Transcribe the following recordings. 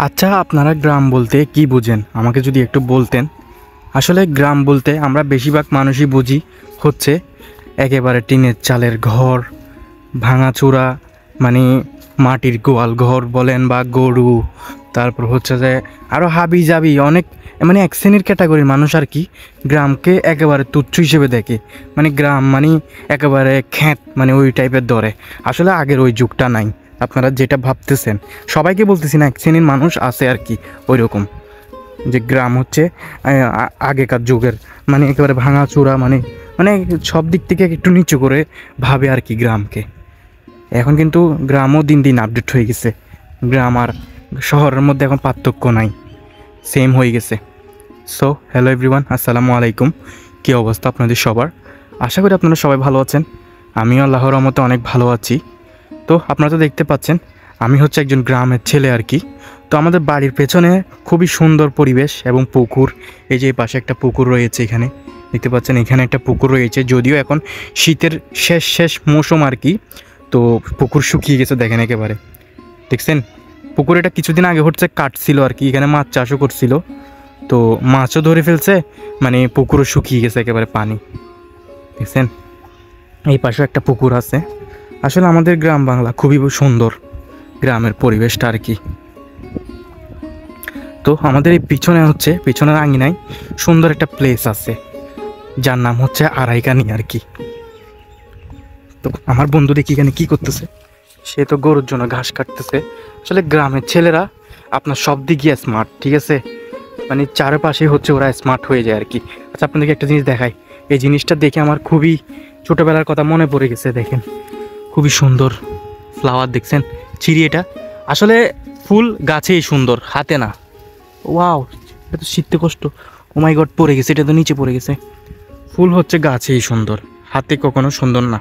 আচ্ছা, আপনারা গ্রাম বলতে কি বুঝেন আমাকে যদি একটু বলতেন। আসলে গ্রাম বলতে আমরা বেশিরভাগ মানুষই বুঝি হচ্ছে একেবারে টিনের চালের ঘর, ভাঙাচোরা, মানে মাটির গোয়াল ঘর বলেন বা গরু, তারপর হচ্ছে যে আরও হাবি জাবি অনেক, মানে এক শ্রেণীর ক্যাটাগরির মানুষ আর কি গ্রামকে একেবারে তুচ্ছ হিসেবে দেখে। মানে গ্রাম মানে একেবারে খ্যাত, মানে ওই টাইপের ধরে। আসলে আগের ওই যুগটা নাই, আপনারা যেটা ভাবতেছেন। সবাইকে বলতেছি না, এক শ্রেণীর মানুষ আছে আর কি ওই রকম, যে গ্রাম হচ্ছে আগেকার যুগের, মানে একেবারে ভাঙাচোরা, মানে মানে সব দিক থেকে একটু নিচু করে ভাবে আর কি গ্রামকে। এখন কিন্তু গ্রামও দিন দিন আপডেট হয়ে গেছে। গ্রাম আর শহরের মধ্যে এখন পার্থক্য নাই, সেম হয়ে গেছে। সো হ্যালো এভরিওয়ান, আসসালামু আলাইকুম। কী অবস্থা আপনাদের সবার? আশা করি আপনারা সবাই ভালো আছেন। আমিও আল্লাহর রহমতে অনেক ভালো আছি। তো আপনারা তো দেখতে পাচ্ছেন আমি হচ্ছে একজন গ্রামের ছেলে আর কি। তো আমাদের বাড়ির পেছনে খুবই সুন্দর পরিবেশ এবং পুকুর। এই যে পাশে একটা পুকুর রয়েছে, এখানে দেখতে পাচ্ছেন, এখানে একটা পুকুর রয়েছে। যদিও এখন শীতের শেষ শেষ মৌসুম আর কি, তো পুকুর শুকিয়ে গেছে দেখেন একেবারে। দেখছেন পুকুর, এটা কিছুদিন আগে হচ্ছে কাটছিল আর কি, এখানে মাছ চাষও করছিল, তো মাছও ধরে ফেলছে, মানে পুকুরও শুকিয়ে গেছে একেবারে পানি। দেখছেন এই পাশে একটা পুকুর আছে। আসলে আমাদের গ্রাম বাংলা খুবই সুন্দর, গ্রামের পরিবেশটা আর কি। তো আমাদের এই পিছনে হচ্ছে, পিছনের আঙিনায় সুন্দর একটা প্লেস আছে, যার নাম হচ্ছে আড়াইকানি আর কি। তো আমার বন্ধু দেখি এখানে কী করতেছে, সে তো গরুর জন্য ঘাস কাটতেছে। আসলে গ্রামের ছেলেরা আপনার সব দিক গিয়ে স্মার্ট, ঠিক আছে, মানে চারপাশে হচ্ছে ওরা স্মার্ট হয়ে যায় আর কি। আচ্ছা আপনাদেরকে একটা জিনিস দেখাই, এই জিনিসটা দেখে আমার খুবই ছোটোবেলার কথা মনে পড়ে গেছে। দেখেন খুবই সুন্দর ফ্লাওয়ার, দেখছেন চিড়ি, এটা আসলে ফুল গাছেই সুন্দর, হাতে না। ওয়াও, এটা তো শীতে কষ্ট, ও মাই গড, পড়ে গেছে, এটা তো নিচে পড়ে গেছে। ফুল হচ্ছে গাছেই সুন্দর, হাতে কখনো সুন্দর না।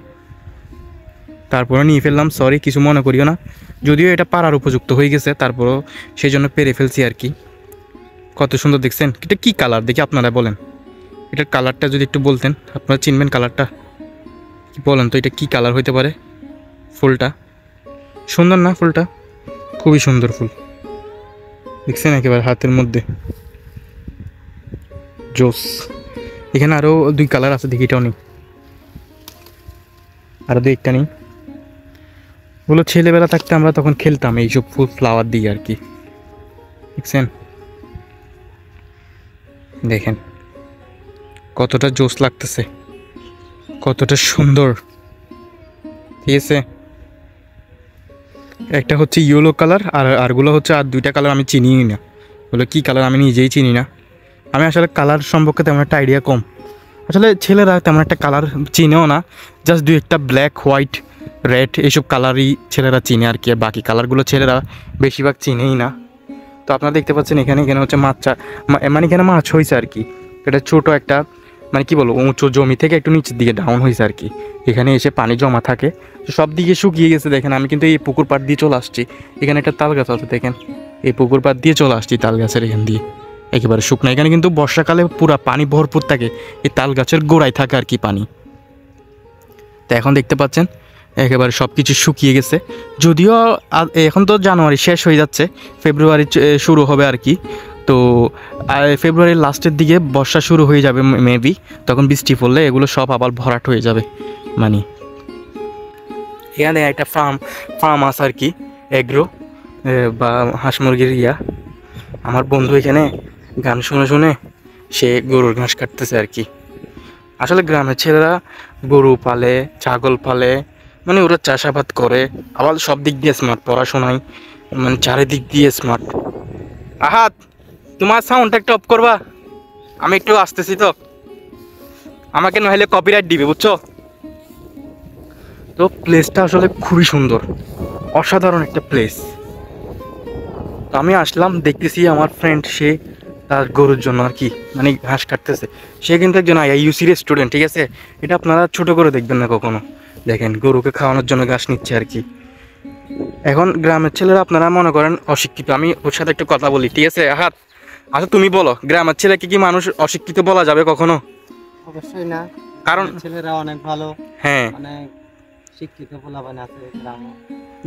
তারপরে নিয়ে ফেললাম, সরি কিছু মনে করিও না, যদিও এটা পাড়ার উপযুক্ত হয়ে গেছে, তারপরও সেই জন্য পেরে ফেলছি আর কি। কত সুন্দর দেখছেন, এটা কী কালার দেখি আপনারা বলেন, এটার কালারটা যদি একটু বলতেন, আপনারা চিনবেন কালারটা, বলেন তো এটা কী কালার হইতে পারে। ফুলটা সুন্দর না, ফুলটা খুবই সুন্দর ফুল, দেখছেন একেবারে হাতের মধ্যে জোস। এখানে আরও দুই কালার আছে, দেখি এটাও নেই, আরও দুই একটা নেই। ওগুলো ছেলেবেলা থাকতে আমরা তখন খেলতাম এইসব ফুল ফ্লাওয়ার দিয়ে আর কি। দেখছেন, দেখেন কতটা জোস লাগতেছে, কতটা সুন্দর, ঠিক আছে। একটা হচ্ছে ইয়েলো কালার, আর আরগুলো হচ্ছে, আর দুইটা কালার আমি চিনিই না, ওগুলো কী কালার আমি নিজেই চিনি না। আমি আসলে কালার সম্পর্কে তেমন একটা আইডিয়া কম। আসলে ছেলেরা তেমন একটা কালার চিনেও না, জাস্ট দুই একটা ব্ল্যাক, হোয়াইট, রেড এইসব কালারই ছেলেরা চিনে আর কি, আর বাকি কালারগুলো ছেলেরা বেশিরভাগ চিনেই না। তো আপনারা দেখতে পাচ্ছেন এখানে এখানে হচ্ছে মাছ, মানে এখানে মাছ হয়েছে আর কি। এটা ছোটো একটা, মানে কি বলবো, উঁচু জমি থেকে একটু নিচের দিকে ডাউন হয়েছে আর কি। এখানে এসে পানি জমা থাকে, তো সব দিকে শুকিয়ে গেছে। দেখেন আমি কিন্তু এই পুকুর পাড় দিয়ে চলে আসছি, এখানে একটা তাল গাছ আছে, দেখেন এই পুকুর পাড় দিয়ে চলে আসছি তাল গাছের এখান দিয়ে, একেবারে শুকনো। এখানে কিন্তু বর্ষাকালে পুরা পানি ভরপুর থাকে, এই তাল গাছের গোড়ায় থাকে আর কি পানি। তো এখন দেখতে পাচ্ছেন একেবারে সব কিছু শুকিয়ে গেছে। যদিও এখন তো জানুয়ারি শেষ হয়ে যাচ্ছে, ফেব্রুয়ারি শুরু হবে আর কি। তো ফেব্রুয়ারির লাস্টের দিকে বর্ষা শুরু হয়ে যাবে মেবি, তখন বৃষ্টি পড়লে এগুলো সব আবার ভরাট হয়ে যাবে। মানে এখানে একটা ফার্ম আছে আর কি, এগ্রো বা হাঁস মুরগির ইয়া। আমার বন্ধু এখানে গান শুনে শুনে সে গরুর ঘাস কাটতেছে আর কি। আসলে গ্রামের ছেলেরা গরু পালে, ছাগল পালে, মানে ওরা চাষাবাদ করে, আবার সব দিক দিয়ে স্মার্ট, পড়াশোনায় মানে চারিদিক দিয়ে স্মার্ট। আহাত, তোমার সাউন্ডটা একটু অফ করবা, আমি একটু আসতেছি তো, আমাকে নইলে কপিরাইট দিবে বুঝছো। তো প্লেসটা আসলে খুবই সুন্দর, অসাধারণ একটা প্লেস। তো আমি আসলাম, দেখতেছি আমার ফ্রেন্ড সে তার গরুর জন্য আর কি মানে ঘাস কাটতেছে। সে কিন্তু একজন আইইউসির স্টুডেন্ট, ঠিক আছে, এটা আপনারা ছোট করে দেখবেন না কখনো। দেখেন গরুকে খাওয়ানোর জন্য ঘাস নিচ্ছে আর কি। এখন গ্রামের ছেলেরা আপনারা মনে করেন অশিক্ষিত, আমি ওর সাথে একটু কথা বলি, ঠিক আছে। আহাত, আচ্ছা তুমি বলো, গ্রামের ছেলেকে কি মানুষ অশিক্ষিত বলা যাবে কখনো? অবশ্যই না, কারণ ছেলেরা অনেক ভালো, হ্যাঁ, অনেক শিক্ষিত পোলাপান আছে গ্রামে।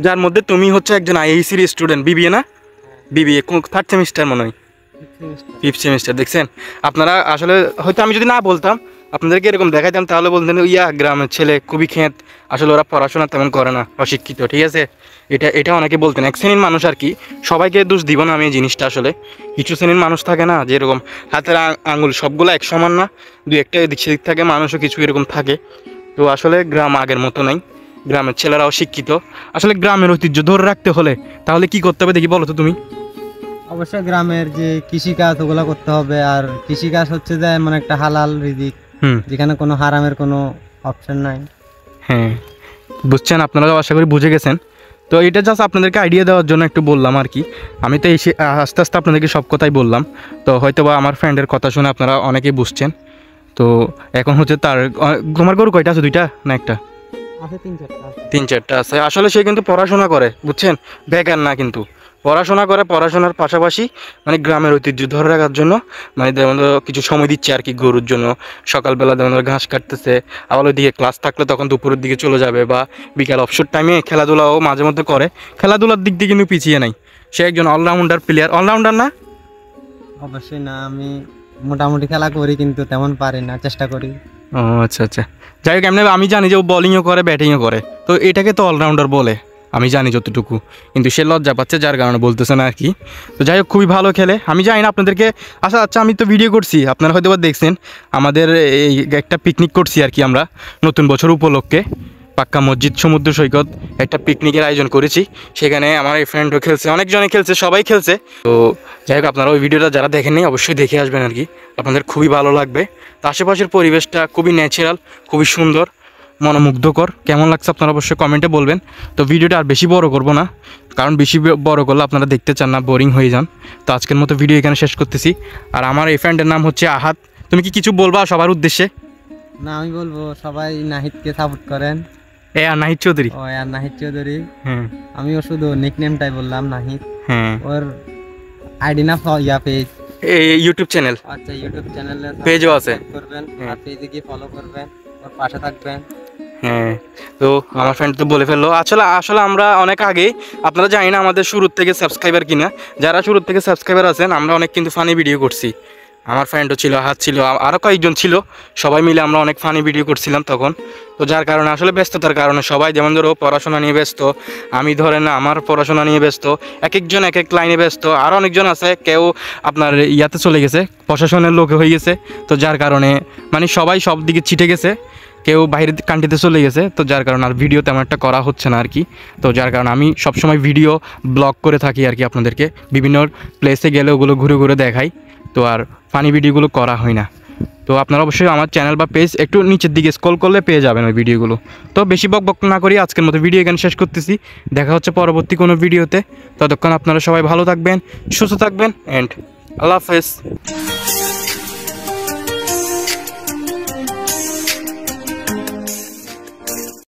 যার মধ্যে তুমি হচ্ছে একজন আইইউসির স্টুডেন্ট, বিবিএ না, বিবিএ থার্ড সেমিস্টার মনে হয়, ফিফথ সেমিস্টার। দেখছেন আপনারা, আসলে হয়তো আমি যদি না বলতাম আপনাদেরকে এরকম দেখাইতাম তাহলে বলতেন ইয়া গ্রামের ছেলে খুবই খেত, আসলে ওরা পড়াশোনা তেমন করে না, অশিক্ষিত। ঠিক আছে, এটা অনেকে বলতেন। এক শ্রেণীর মানুষ আর কি, সবাইকে দোষ দিব না আমি এই জিনিসটা। আসলে কিছু শ্রেণীর মানুষ থাকে না, যেরকম হাতের আঙুল সবগুলো এক সমান না, দু একটা এদিক সেদিক থাকে, মানুষও কিছু এরকম থাকে। তো আসলে গ্রাম আগের মতো নাই, গ্রামের ছেলেরাও শিক্ষিত। আসলে গ্রামের ঐতিহ্য ধরে রাখতে হলে তাহলে কি করতে হবে দেখি বলো তো তুমি। অবশ্যই গ্রামের যে কৃষিকাজ ওগুলো করতে হবে। আর কৃষিকাজ হচ্ছে যে এমন একটা হালাল রিজিক, যেখানে কোনো হারামের কোনো অপশন নাই। হ্যাঁ, বুঝছেন, আপনারাও আশা করি বুঝে গেছেন। তো এটা জাস্ট আপনাদেরকে আইডিয়া দেওয়ার জন্য একটু বললাম আর কি। আমি তো এসে আস্তে আস্তে আপনাদেরকে সব কথাই বললাম। তো হয়তো বা আমার ফ্রেন্ডের কথা শুনে আপনারা অনেকেই বুঝছেন। তো এখন হচ্ছে তার, তোমার গরু কয়টা আছে, দুইটা না একটা? আছে তিন চারটা আছে। আসলে সে কিন্তু পড়াশোনা করে, বুঝছেন, বেকার না, কিন্তু পড়াশোনা করে, পড়াশোনার পাশাপাশি মানে গ্রামের ঐতিহ্য ধরে রাখার জন্য মানে যেমন কিছু সময় দিচ্ছে আর কি গরুর জন্য। সকালবেলা যেমন ঘাস কাটতেছে, আবার ওইদিকে ক্লাস থাকলে তখন দুপুরের দিকে চলে যাবে, বা বিকাল অবসর টাইমে খেলাধুলাও মাঝে মধ্যে করে। খেলাধুলার দিক দিয়ে কিন্তু পিছিয়ে নাই, সে একজন অলরাউন্ডার প্লেয়ার। অলরাউন্ডার না? অবশ্যই না, আমি মোটামুটি খেলা করি কিন্তু তেমন পারি না, চেষ্টা করি। ও আচ্ছা আচ্ছা, যাই হোক, এমনি আমি জানি যে ও বোলিংও করে ব্যাটিংও করে, তো এটাকে তো অলরাউন্ডার বলে, আমি জানি যতটুকু। কিন্তু সে লজ্জা পাচ্ছে, যার কারণে বলতেছে না আর কি। তো যাই হোক, খুবই ভালো খেলে। আমি জানি না আপনাদেরকে, আচ্ছা আমি তো ভিডিও করছি, আপনারা হয়তো বা দেখছেন, আমাদের এই একটা পিকনিক করছি আর কি আমরা নতুন বছর উপলক্ষে। পাক্কা মসজিদ সমুদ্র সৈকত একটা পিকনিকের আয়োজন করেছি। সেখানে আমার এই ফ্রেন্ডও খেলছে, অনেকজনে খেলছে, সবাই খেলছে। তো যাই হোক, আপনারা ওই ভিডিওটা যারা দেখেননি অবশ্যই দেখে আসবেন আর কি, আপনাদের খুবই ভালো লাগবে। তো আশেপাশের পরিবেশটা খুবই ন্যাচারাল, খুবই সুন্দর, মনোমুগ্ধকর। কেমন লাগছে আপনারা অবশ্যই কমেন্টে বলবেন। তো ভিডিওটা আর বেশি বড় করব না, কারণ বেশি বড় করলে আপনারা দেখতে চান না, বোরিং হয়ে যান। তো আজকের মতো ভিডিও এখানে শেষ করতেছি। আর আমার এই ফ্রেন্ডের নাম হচ্ছে আহাত। তুমি কি কিছু বলবা সবার উদ্দেশ্যে? না, আমি বলবো সবাই নাহিদকে সাপোর্ট করেন। আর নাহিদ চৌধুরী। ও আর নাহিদ চৌধুরী। হ্যাঁ, আমিও শুধু নিকনেমটাই বললাম নাহিদ। হ্যাঁ, ওর আইডি না পেজ, এই ইউটিউব চ্যানেল। আচ্ছা ইউটিউব চ্যানেলে পেজও আছে, করবেন আর পেজে গিয়ে ফলো করবেন, ওর পাশে থাকবেন। হ্যাঁ। তো আমার ফ্রেন্ড তো বলে ফেললো। আসলে আমরা অনেক আগে, আপনারা জানি না আমাদের শুরুর থেকে সাবস্ক্রাইবার কিনা, যারা শুরুর থেকে সাবস্ক্রাইবার আছেন, আমরা অনেক কিন্তু ফানি ভিডিও করছি। আমার ফ্রেন্ডও ছিল, হাত ছিল, আরও কয়েকজন ছিল, সবাই মিলে আমরা অনেক ফানি ভিডিও করছিলাম তখন। তো যার কারণে আসলে ব্যস্ততার কারণে সবাই, যেমন ধরো পড়াশোনা নিয়ে ব্যস্ত, আমি ধরেন আমার পড়াশোনা নিয়ে ব্যস্ত, এক একজন এক এক লাইনে ব্যস্ত, আরও অনেকজন আছে, কেউ আপনার ইয়াতে চলে গেছে, প্রশাসনের লোকে হয়ে গেছে। তো যার কারণে মানে সবাই সব দিকে ছিটে গেছে, কেউ বাইরের কান্ট্রিতে চলে গেছে। তো যার কারণে আর ভিডিও তেমন একটা করা হচ্ছে না আর কি। তো যার কারণে আমি সবসময় ভিডিও ব্লগ করে থাকি আর কি, আপনাদেরকে বিভিন্ন প্লেসে গেলে ওগুলো ঘুরে ঘুরে দেখাই। তো আর ফানি ভিডিওগুলো করা হয় না। তো আপনারা অবশ্যই আমার চ্যানেল বা পেজ একটু নিচের দিকে স্ক্রল করলে পেয়ে যাবেন ওই ভিডিওগুলো। তো বেশি বক না করি, আজকের মতো ভিডিও এখানে শেষ করতেছি। দেখা হচ্ছে পরবর্তী কোনো ভিডিওতে। ততক্ষণ আপনারা সবাই ভালো থাকবেন, সুস্থ থাকবেন, অ্যান্ড আল্লাহ হাফেজ।